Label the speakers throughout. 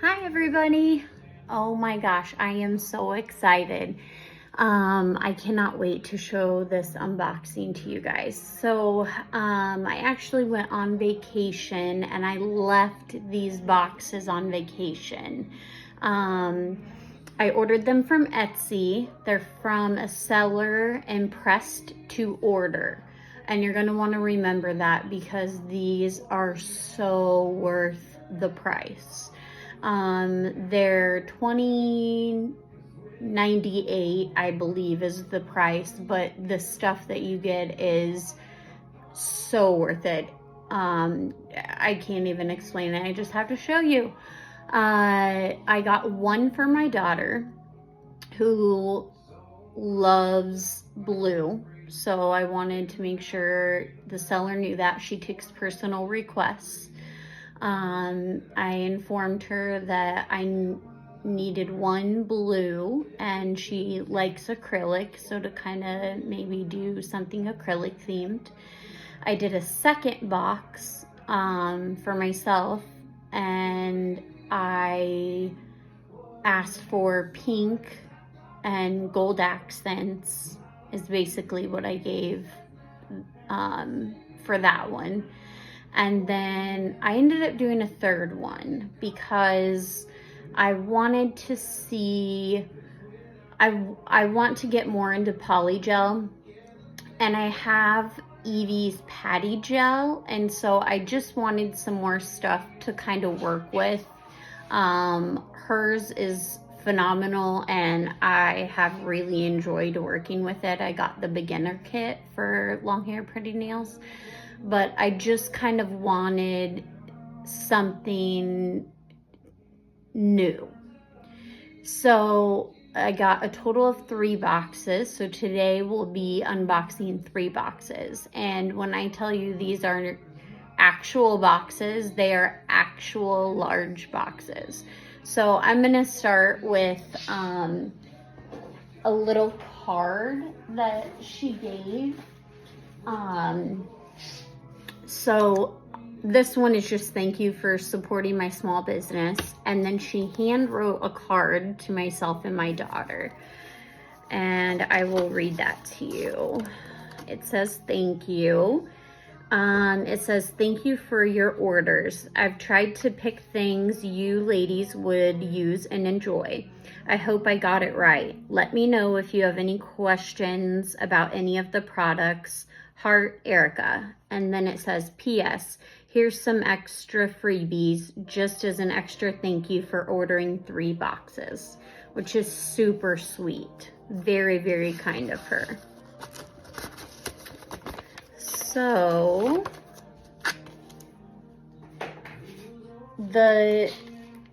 Speaker 1: Hi everybody. Oh my gosh, I am so excited. I cannot wait to show this unboxing to you guys. So I actually went on vacation and I left these boxes on vacation. I ordered them from Etsy. They're from a seller impressed to order. And you're gonna wanna remember that because these are so worth the price. They're $20.98, I believe, is the price, but the stuff that you get is so worth it. I can't even explain it. I just have to show you. I got one for my daughter who loves blue. So I wanted to make sure the seller knew that. She takes personal requests. I informed her that I needed one blue and she likes acrylic, so to kind of maybe do something acrylic themed. I did a second box for myself and I asked for pink and gold accents is basically what I gave for that one. And then I ended up doing a third one because I wanted to see, I want to get more into polygel, and I have Evie's patty gel, and so I just wanted some more stuff to kind of work with. Hers is phenomenal and I have really enjoyed working with it. I got the beginner kit for long hair pretty nails, but I just kind of wanted something new. So I got a total of 3 boxes. So today we'll be unboxing 3 boxes. And when I tell you these are actual boxes, they are actual large boxes. So I'm gonna start with a little card that she gave. So this one is just thank you for supporting my small business. And then she hand wrote a card to myself and my daughter. And I will read that to you. It says, thank you. It says, thank you for your orders. I've tried to pick things you ladies would use and enjoy. I hope I got it right. Let me know if you have any questions about any of the products. Heart, Erica. And then it says, P.S. Here's some extra freebies just as an extra thank you for ordering 3 boxes, which is super sweet. Very, very kind of her. So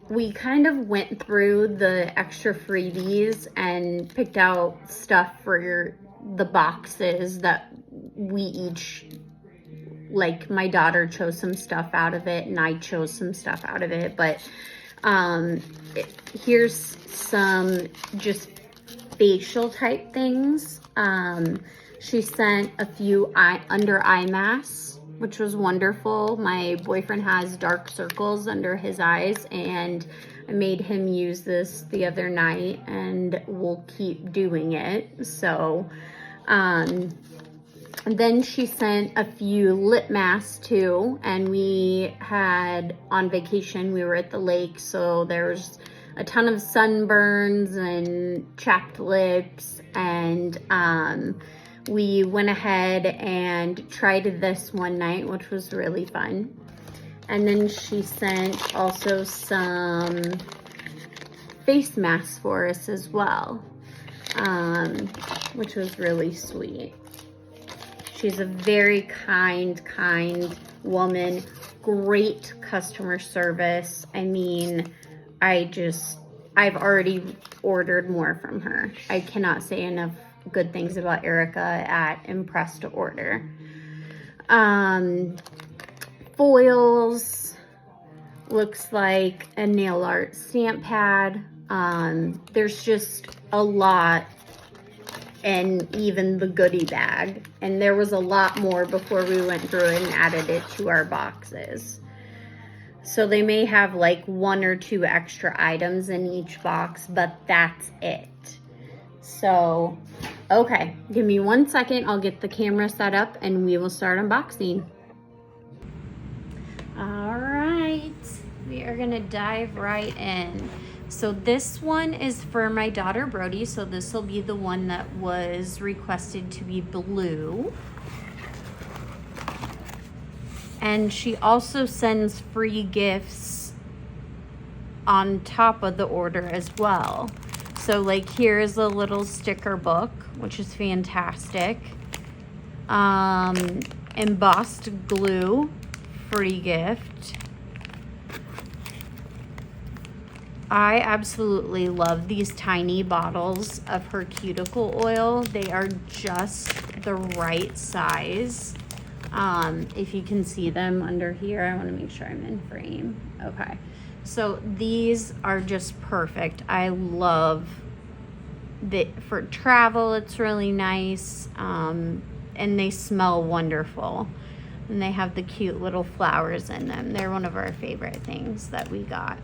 Speaker 1: we kind of went through the extra freebies and picked out stuff for the boxes that we each, like my daughter chose some stuff out of it and I chose some stuff out of it, but here's some just facial type things. She sent a few under eye masks, which was wonderful. My boyfriend has dark circles under his eyes and I made him use this the other night and we'll keep doing it. So, and then she sent a few lip masks too, and we had on vacation, we were at the lake, so there's a ton of sunburns and chapped lips, and we went ahead and tried this one night, which was really fun. And then she sent also some face masks for us as well, which was really sweet. She's a very kind woman, great customer service. I mean, I've already ordered more from her. I cannot say enough good things about Erica at Impressed to Order. Foils, looks like a nail art stamp pad. There's just a lot, and even the goodie bag. And there was a lot more before we went through it and added it to our boxes. So they may have like 1 or 2 extra items in each box, but that's it. So, okay, give me 1 second. I'll get the camera set up and we will start unboxing. All right, we are gonna dive right in. So this one is for my daughter Brody. So this will be the one that was requested to be blue. And she also sends free gifts on top of the order as well. So like here's a little sticker book, which is fantastic. Embossed glue, free gift. I absolutely love these tiny bottles of her cuticle oil. They are just the right size. If you can see them under here, I want to make sure I'm in frame. Okay. So these are just perfect. I love that for travel. It's really nice. And they smell wonderful. And they have the cute little flowers in them. They're one of our favorite things that we got.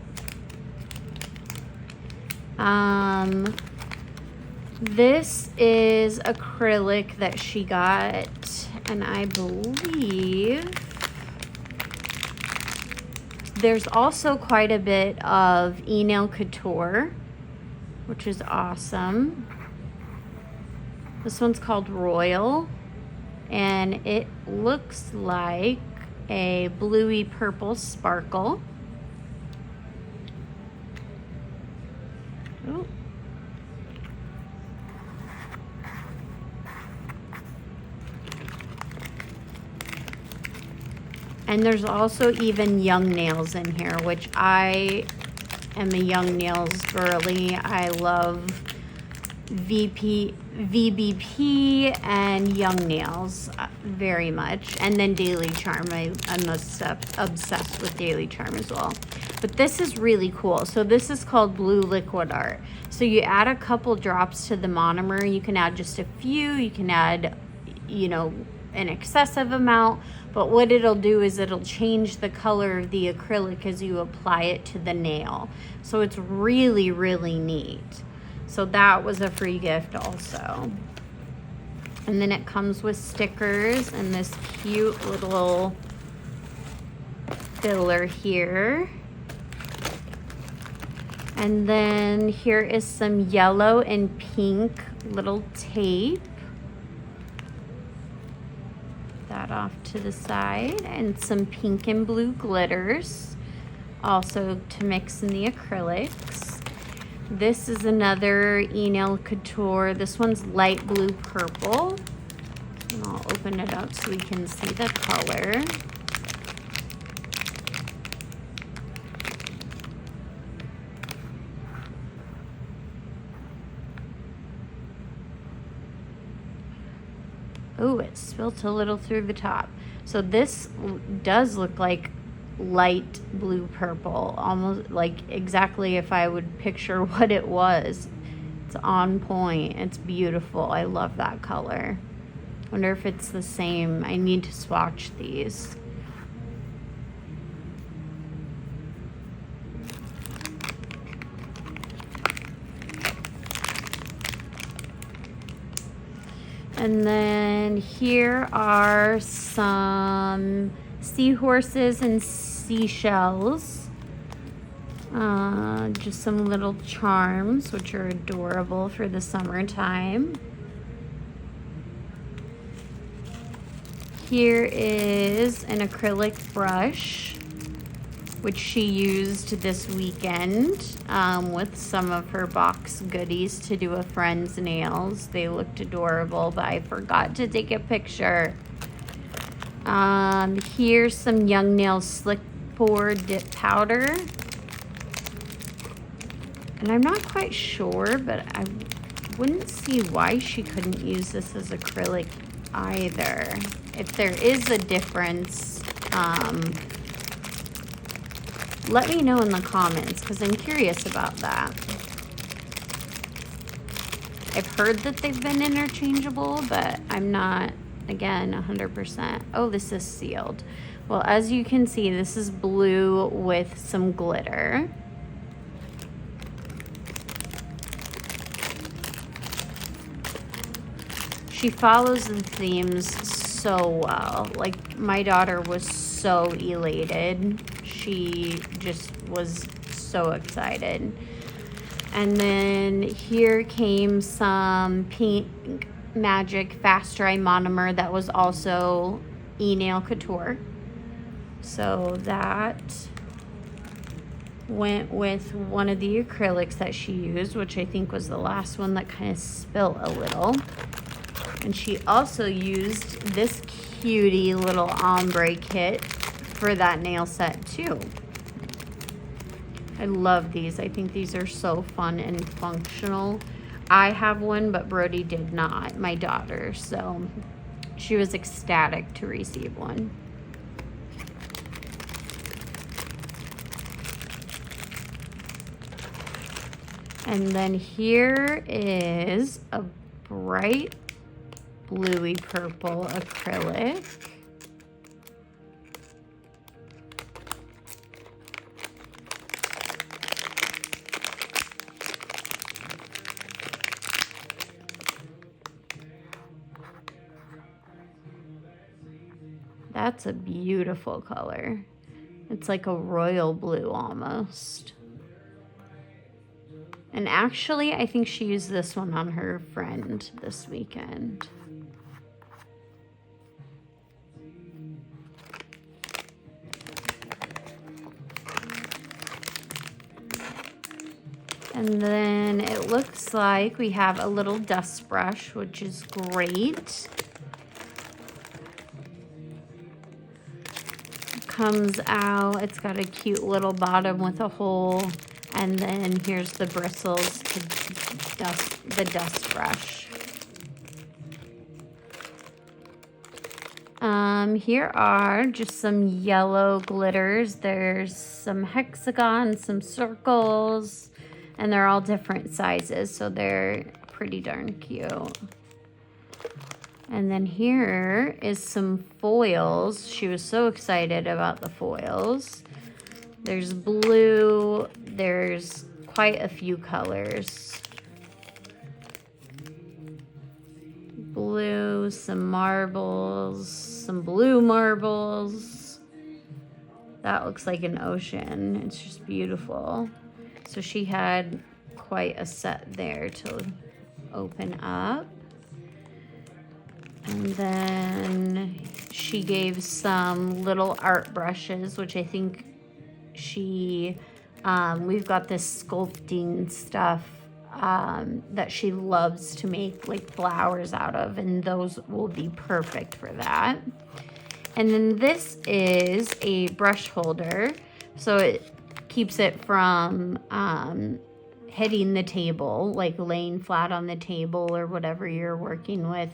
Speaker 1: This is acrylic that she got, and I believe there's also quite a bit of Nail Couture, which is awesome. This one's called Royal, and it looks like a bluey purple sparkle. Ooh. And there's also even Young Nails in here, which I am a Young Nails girly. I love VBP and Young Nails very much. And then Daily Charm. I'm obsessed with Daily Charm as well. But this is really cool. So this is called Blue Liquid Art. So you add a couple drops to the monomer. You can add just a few. You can add, you know, an excessive amount. But what it'll do is it'll change the color of the acrylic as you apply it to the nail. So it's really, really neat. So that was a free gift also. And then it comes with stickers and this cute little filler here. And then here is some yellow and pink little tape. That off to the side, and some pink and blue glitters, also to mix in the acrylics. This is another Nail Couture. This one's light blue purple. And I'll open it up so we can see the color. Oh, it spilt a little through the top. So this does look like light blue purple, almost like exactly if I would picture what it was. It's on point. It's beautiful. I love that color. Wonder if it's the same. I need to swatch these. And then here are some seahorses and seashells. Just some little charms, which are adorable for the summertime. Here is an acrylic brush, which she used this weekend with some of her box goodies to do a friend's nails. They looked adorable, but I forgot to take a picture. Here's some Young Nails Slick Pour Dip Powder. And I'm not quite sure, but I wouldn't see why she couldn't use this as acrylic either. If there is a difference, let me know in the comments, because I'm curious about that. I've heard that they've been interchangeable, but I'm not, again, 100%. Oh, this is sealed. Well, as you can see, this is blue with some glitter. She follows the themes so well. Like, my daughter was so elated. She just was so excited. And then here came some Pink Magic Fast Dry Monomer that was also eNail Couture. So that went with one of the acrylics that she used, which I think was the last one that kind of spilt a little. And she also used this cutie little ombre kit for that nail set too. I love these. I think these are so fun and functional. I have one, but Brody did not, my daughter. So she was ecstatic to receive one. And then here is a bright bluey purple acrylic. That's a beautiful color. It's like a royal blue almost. And actually, I think she used this one on her friend this weekend. And then it looks like we have a little dust brush, which is great. Comes out, it's got a cute little bottom with a hole, and then here's the bristles to dust the dust brush. Here are just some yellow glitters. There's some hexagons, some circles, and they're all different sizes, so they're pretty darn cute. And then here is some foils. She was so excited about the foils. There's blue, there's quite a few colors. Blue, some marbles, some blue marbles. That looks like an ocean. It's just beautiful. So she had quite a set there to open up. And then she gave some little art brushes, which I think we've got this sculpting stuff that she loves to make like flowers out of, and those will be perfect for that. And then this is a brush holder, so it keeps it from hitting the table, like laying flat on the table or whatever you're working with.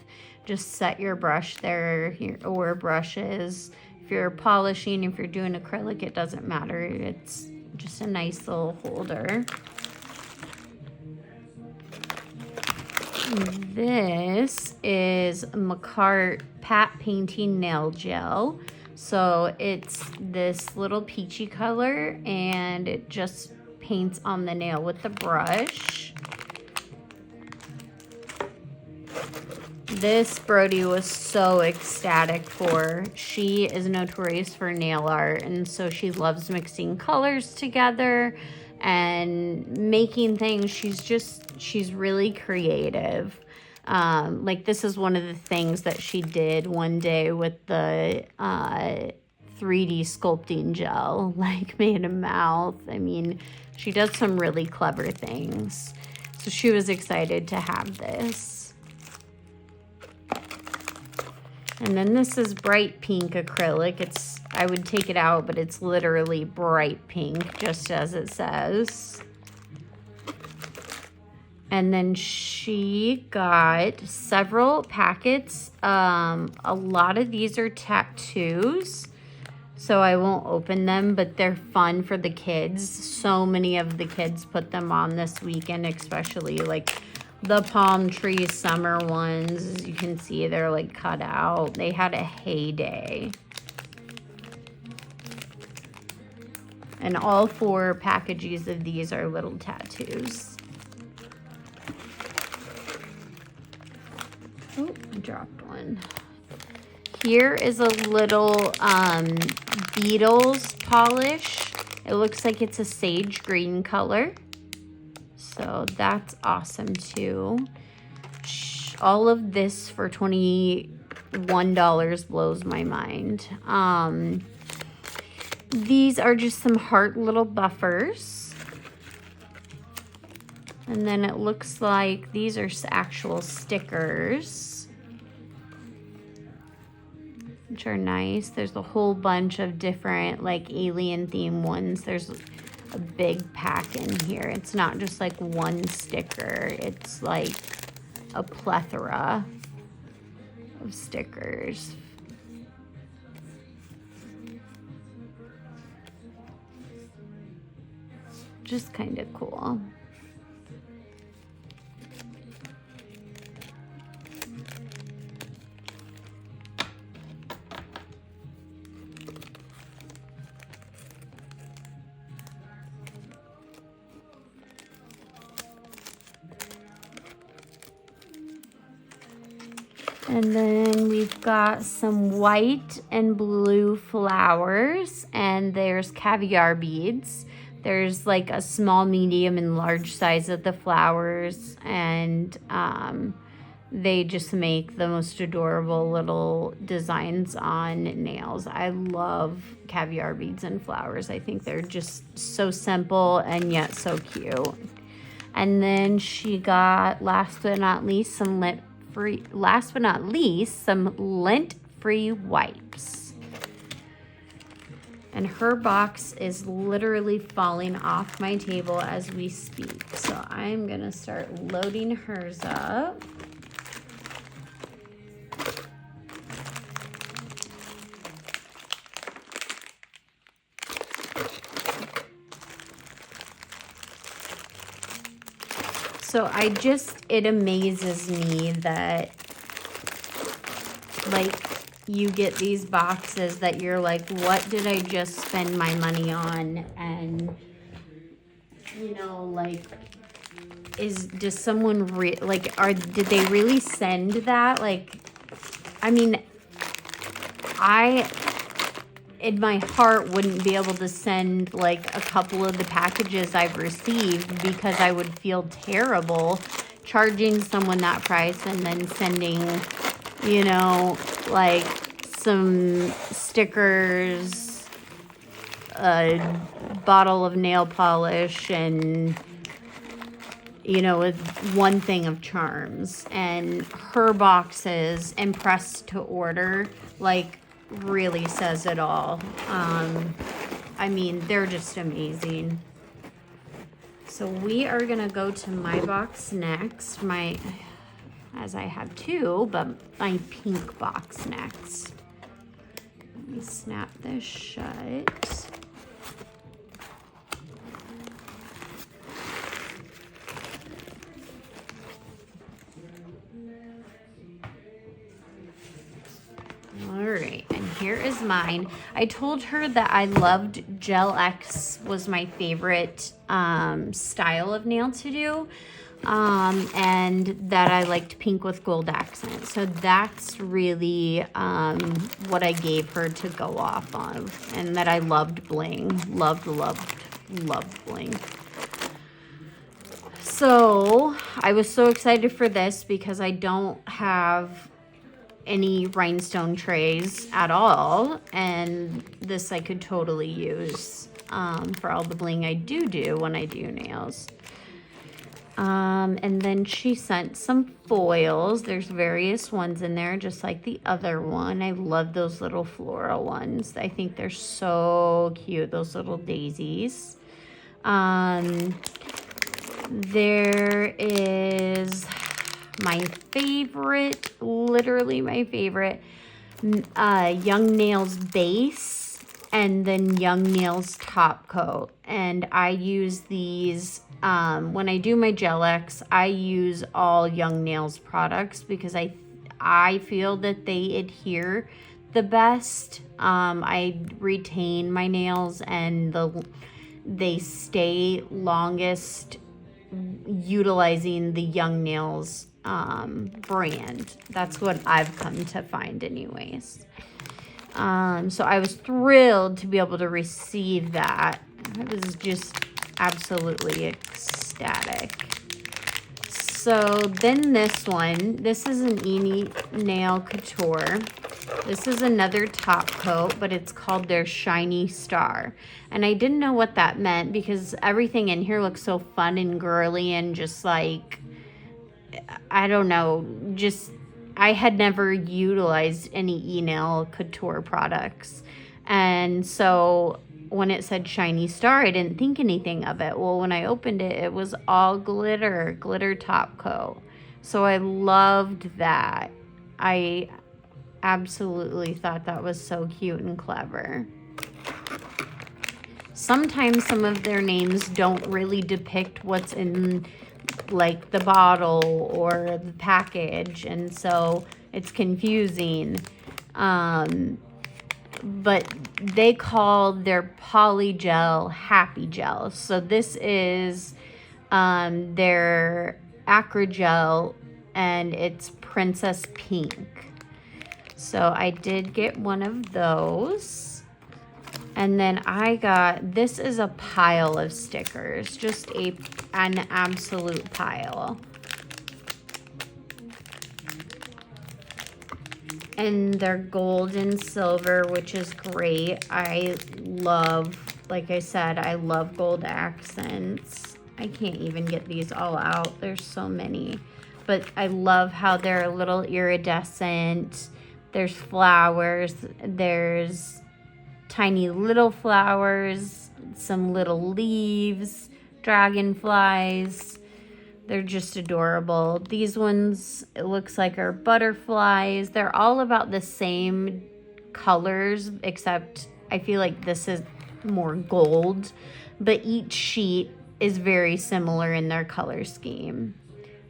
Speaker 1: Just set your brush there or brushes. If you're polishing, if you're doing acrylic, it doesn't matter. It's just a nice little holder. This is Macart Pat Painting Nail Gel. So it's this little peachy color, and it just paints on the nail with the brush. This Brody was so ecstatic for. She is notorious for nail art, and so she loves mixing colors together and making things. She's really creative. Like, this is one of the things that she did one day with the 3D sculpting gel, like made a mouth. I mean, she does some really clever things. So she was excited to have this. And then this is bright pink acrylic. I would take it out, but it's literally bright pink, just as it says. And then she got several packets. A lot of these are tattoos, so I won't open them, but they're fun for the kids. So many of the kids put them on this weekend, especially like the palm tree summer ones. As you can see, they're like cut out. They had a heyday. And all 4 packages of these are little tattoos. Oh, I dropped one. Here is a little Beetles polish. It looks like it's a sage green color. So that's awesome too. All of this for $21 blows my mind. These are just some heart little buffers. And then it looks like these are actual stickers, which are nice. There's a whole bunch of different like alien theme ones. There's a big pack in here. It's not just like one sticker. It's like a plethora of stickers. Just kind of cool. And then we've got some white and blue flowers, and there's caviar beads. There's like a small, medium, and large size of the flowers, and they just make the most adorable little designs on nails. I love caviar beads and flowers. I think they're just so simple and yet so cute. And then she got, last but not least, some lint-free wipes. And her box is literally falling off my table as we speak. So I'm gonna start loading hers up. So it amazes me that like you get these boxes that you're like, what did I just spend my money on? And you know, like, does someone did they really send that? Like, I mean, I in my heart wouldn't be able to send like a couple of the packages I've received, because I would feel terrible charging someone that price and then sending, you know, like some stickers, a bottle of nail polish, and, you know, with one thing of charms. And her boxes and press to order, like, really says it all. I mean, they're just amazing. So we are gonna go to my box next. As I have 2, but my pink box next. Let me snap this shut. All right, and here is mine. I told her that I loved Gel X was my favorite style of nail to do, and that I liked pink with gold accent. So that's really what I gave her to go off of, and that I loved bling. Loved bling. So I was so excited for this because I don't have any rhinestone trays at all, and this I could totally use for all the bling I do when I do nails. And then she sent some foils. There's various ones in there, just like the other one. I love those little floral ones. I think they're so cute, those little daisies. There is my favorite, literally my favorite, Young Nails base, and then Young Nails top coat. And I use these, when I do my Gel X, I use all Young Nails products because I feel that they adhere the best. I retain my nails, and they stay longest utilizing the Young Nails brand. That's what I've come to find anyways. So I was thrilled to be able to receive that. I was just absolutely ecstatic. So then this is an E-Nail Couture. This is another top coat, but it's called their Shiny Star. And I didn't know what that meant because everything in here looks so fun and girly and just like, I don't know, just, I had never utilized any E-Nail Couture products. And so when it said Shiny Star, I didn't think anything of it. Well, when I opened it, it was all glitter top coat. So I loved that. I absolutely thought that was so cute and clever. Sometimes some of their names don't really depict what's in like the bottle or the package, and so it's confusing. But they call their Polygel Happy Gel. So this is their Acrogel, and it's Princess Pink. So I did get one of those. And then I got, this is a pile of stickers, just an absolute pile. And they're gold and silver, which is great. I love, like I said, I love gold accents. I can't even get these all out. There's so many. But I love how they're a little iridescent. There's flowers. There's tiny little flowers, some little leaves, dragonflies. They're just adorable. These ones, it looks like, are butterflies. They're all about the same colors, except I feel like this is more gold, but each sheet is very similar in their color scheme.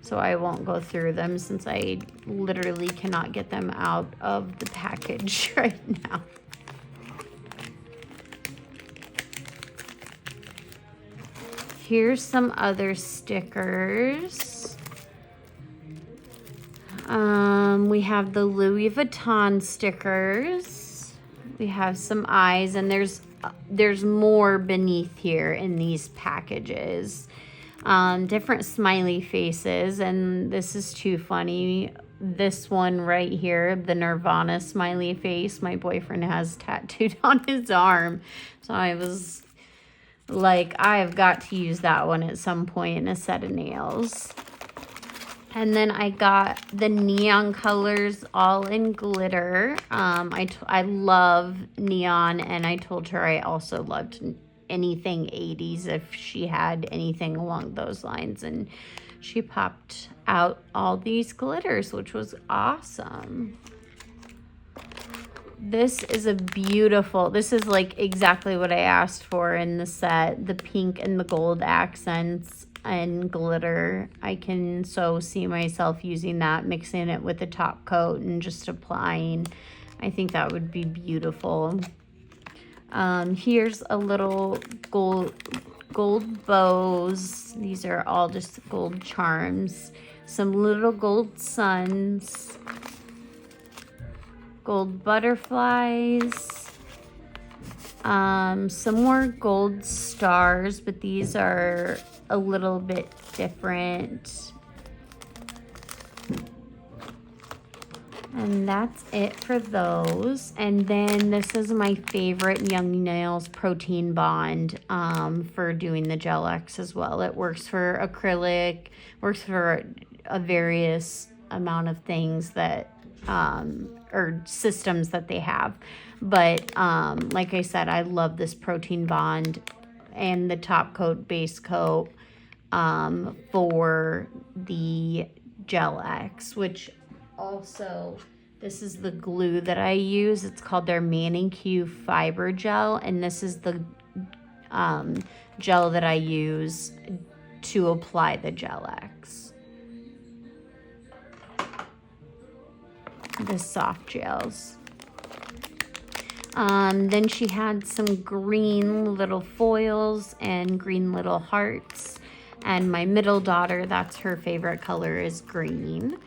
Speaker 1: So I won't go through them since I literally cannot get them out of the package right now. Here's some other stickers. We have the Louis Vuitton stickers. We have some eyes, and there's more beneath here in these packages. Different smiley faces, and this is too funny. This one right here, the Nirvana smiley face, my boyfriend has tattooed on his arm. So I was like, I have got to use that one at some point in a set of nails. And then I got the neon colors all in glitter. I love neon, and I told her I also loved anything 80s if she had anything along those lines. And she popped out all these glitters, which was awesome. This is a beautiful, this is like exactly what I asked for in the set. The pink and the gold accents and glitter. I can so see myself using that, mixing it with the top coat and just applying. I think that would be beautiful. Here's a little gold bows. These are all just gold charms. Some little gold suns. Gold butterflies, some more gold stars, but these are a little bit different. And that's it for those. And then this is my favorite Young Nails Protein Bond for doing the Gel X as well. It works for acrylic, works for a various amount of things that or systems that they have. But like I said, I love this Protein Bond and the top coat, base coat for the Gel X, which also, this is the glue that I use. It's called their Manicure Fiber Gel, and this is the gel that I use to apply the Gel X. The soft gels. Then she had some green little foils and green little hearts. And my middle daughter, that's her favorite color, is green.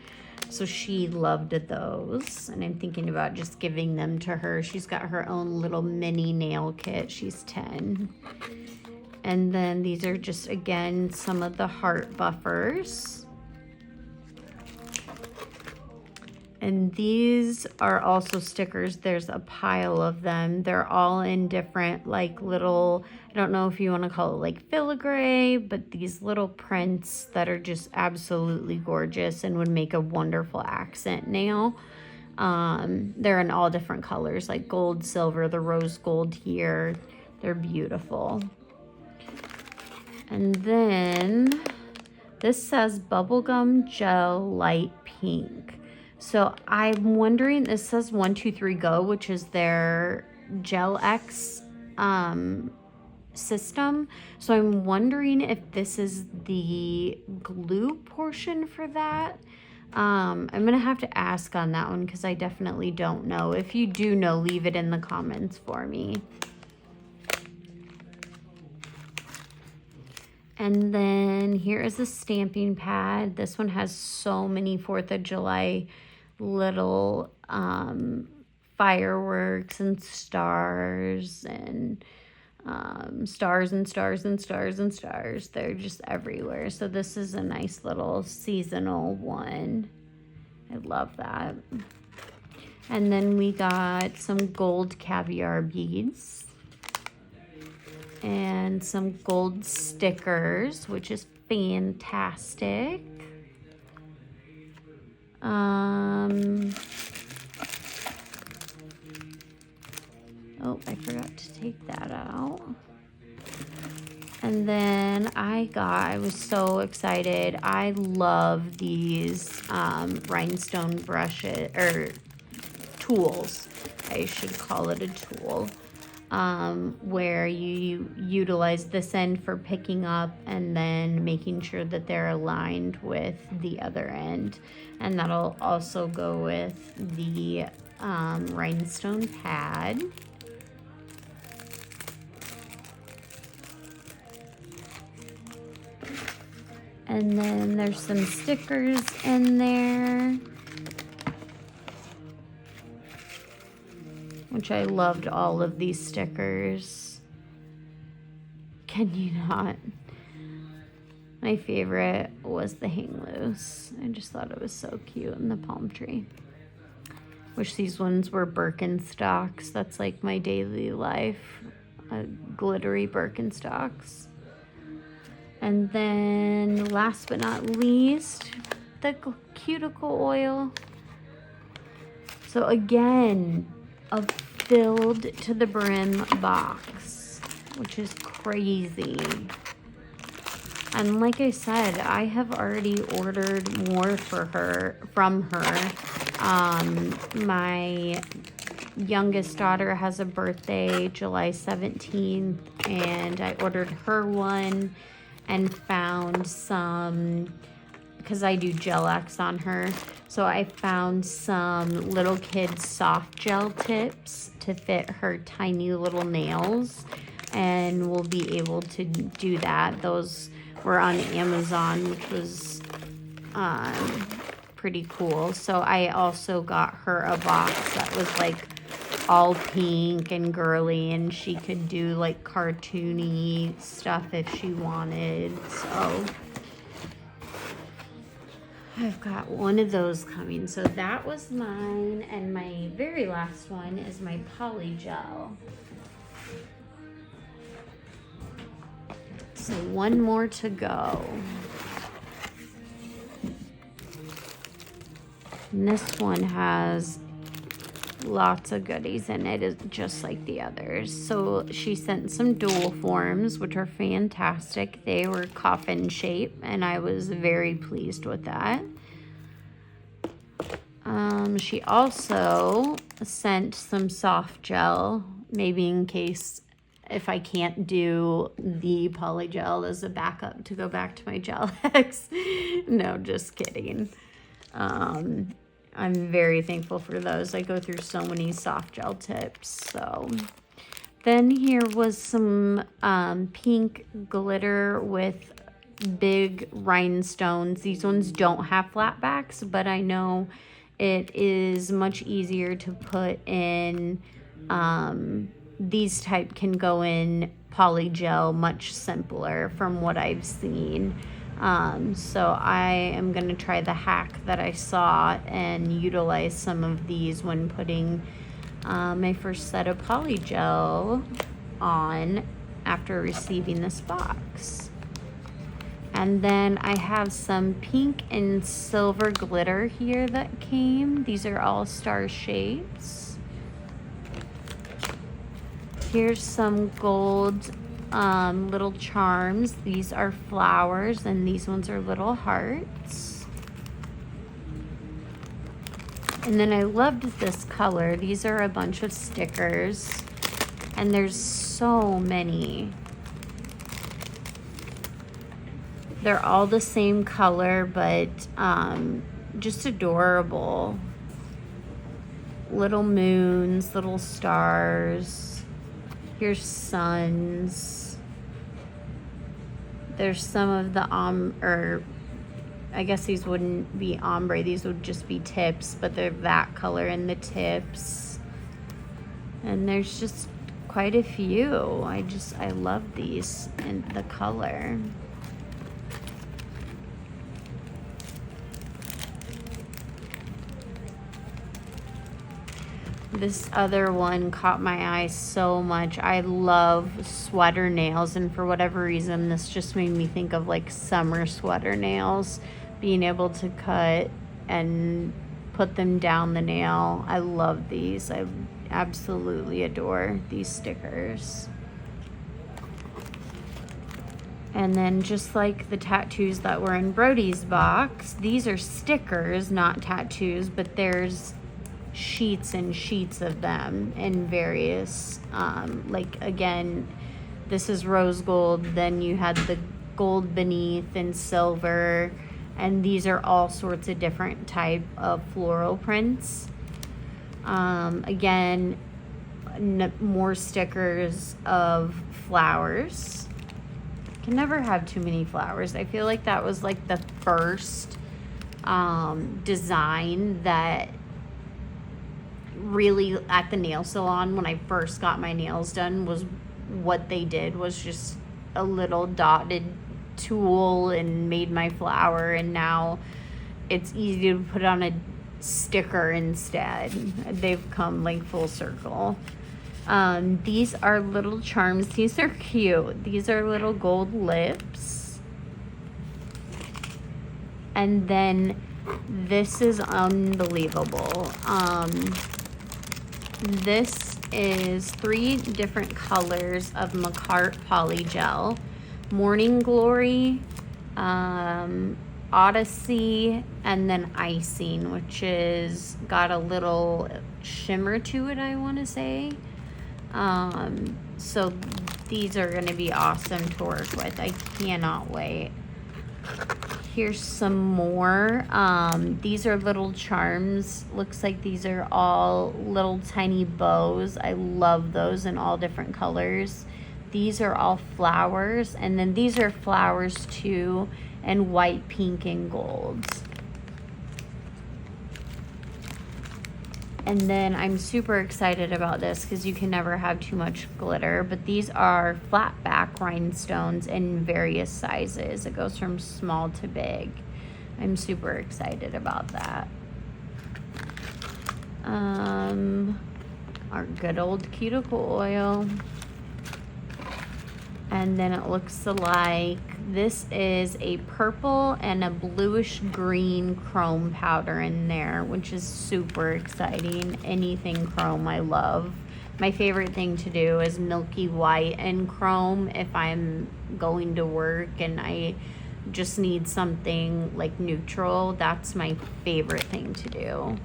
Speaker 1: So she loved those. And I'm thinking about just giving them to her. She's got her own little mini nail kit. She's 10. And then these are just, again, some of the heart buffers. And these are also stickers. There's a pile of them. They're all in different, like, little, I don't know if you want to call it like filigree, but these little prints that are just absolutely gorgeous and would make a wonderful accent nail. They're in all different colors, like gold, silver, the rose gold here. They're beautiful. And then this says Bubblegum Gel Light Pink. So I'm wondering, this says 123 Go, which is their Gel X system. So I'm wondering if this is the glue portion for that. I'm going to have to ask on that one because I definitely don't know. If you do know, leave it in the comments for me. And then here is a stamping pad. This one has so many 4th of July little fireworks and stars and stars and stars and stars and stars. They're just everywhere. So this is a nice little seasonal one. I love that. And then we got some gold caviar beads and some gold stickers, which is fantastic. Oh, I forgot to take that out. And then I was so excited. I love these rhinestone brushes, or tools. I should call it a tool. Where you utilize this end for picking up and then making sure that they're aligned with the other end. And that'll also go with the rhinestone pad. And then there's some stickers in there, which I loved all of these stickers. Can you not? My favorite was the hang loose. I just thought it was so cute in the palm tree. Wish these ones were Birkenstocks. That's like my daily life. Glittery Birkenstocks. And then last but not least, the cuticle oil. So again, a filled to the brim box, which is crazy. And like I said, I have already ordered more from her. My youngest daughter has a birthday July 17th, and I ordered her one and found some, because I do Gel X on her, so I found some little kids soft gel tips to fit her tiny little nails, and we'll be able to do that. Those were on Amazon, which was pretty cool. So I also got her a box that was like all pink and girly, and she could do like cartoony stuff if she wanted. So I've got one of those coming. So that was mine, and my very last one is my poly gel. So one more to go. And this one has lots of goodies in it, is just like the others. So she sent some dual forms, which are fantastic. They were coffin shape, and I was very pleased with that. She also sent some soft gel, maybe in case if I can't do the poly gel as a backup to go back to my Gel X. No, just kidding. I'm very thankful for those. I go through so many soft gel tips. So then here was some pink glitter with big rhinestones. These ones don't have flat backs, but I know it is much easier to put in. These type can go in poly gel much simpler from what I've seen. So I am going to try the hack that I saw and utilize some of these when putting my first set of poly gel on after receiving this box. And then I have some pink and silver glitter here that came. These are all star shapes. Here's some gold little charms. These are flowers, and these ones are little hearts. And then I loved this color. These are a bunch of stickers, and there's so many. They're all the same color, but just adorable. Little moons, little stars. Here's suns. There's some of the I guess these wouldn't be ombre, these would just be tips, but they're that color in the tips. And there's just quite a few. I love these and the color. This other one caught my eye so much. I love sweater nails, and for whatever reason, this just made me think of like summer sweater nails, being able to cut and put them down the nail. I love these. I absolutely adore these stickers. And then just like the tattoos that were in Brody's box, these are stickers, not tattoos, but there's sheets and sheets of them in various like, again, this is rose gold, then you had the gold beneath and silver, and these are all sorts of different type of floral prints. Again, more stickers of flowers. Can never have too many flowers. I feel like that was like the first design that really at the nail salon when I first got my nails done, was what they did was just a little dotted tool and made my flower, and now it's easy to put on a sticker instead. They've come like full circle. These are little charms. These are cute. These are little gold lips. And then this is unbelievable. This is 3 different colors of Macart Poly Gel. Morning Glory, Odyssey, and then Icing, which is got a little shimmer to it, I want to say. So these are going to be awesome to work with. I cannot wait. Here's some more. These are little charms. Looks like these are all little tiny bows. I love those in all different colors. These are all flowers, and then these are flowers too, and white, pink, and gold. And then I'm super excited about this because you can never have too much glitter, but these are flat back rhinestones in various sizes. It goes from small to big. I'm super excited about that. Our good old cuticle oil. And then it looks like this is a purple and a bluish green chrome powder in there, which is super exciting. Anything chrome I love. My favorite thing to do is milky white and chrome if I'm going to work and I just need something like neutral. That's my favorite thing to do.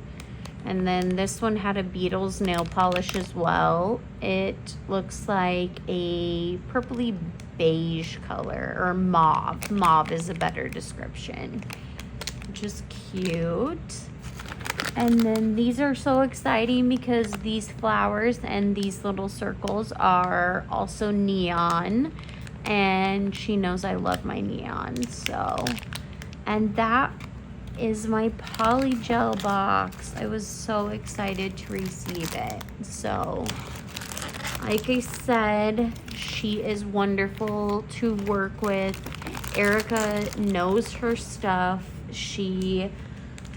Speaker 1: And then this one had a Beetles nail polish as well. It looks like a purpley beige color, or mauve. Mauve is a better description, which is cute. And then these are so exciting because these flowers and these little circles are also neon. And she knows I love my neon, so. And that is my Polygel box. I was so excited to receive it. So, like I said, she is wonderful to work with. Erica knows her stuff. She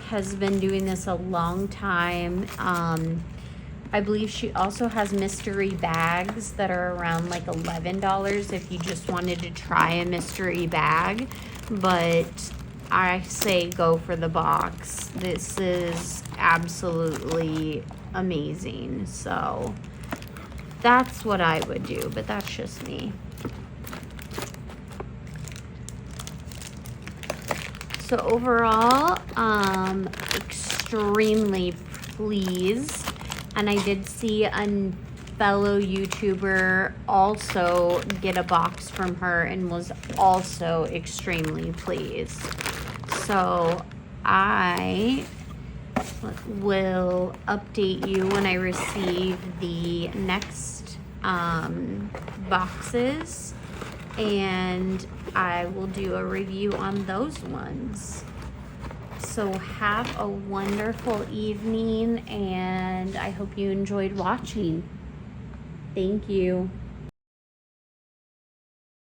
Speaker 1: has been doing this a long time. I believe she also has mystery bags that are around like $11 if you just wanted to try a mystery bag. But I say go for the box. This is absolutely amazing. So that's what I would do, but that's just me. So overall, extremely pleased. And I did see a fellow YouTuber also get a box from her and was also extremely pleased. So I will update you when I receive the next boxes, and I will do a review on those ones. So have a wonderful evening, and I hope you enjoyed watching. Thank you.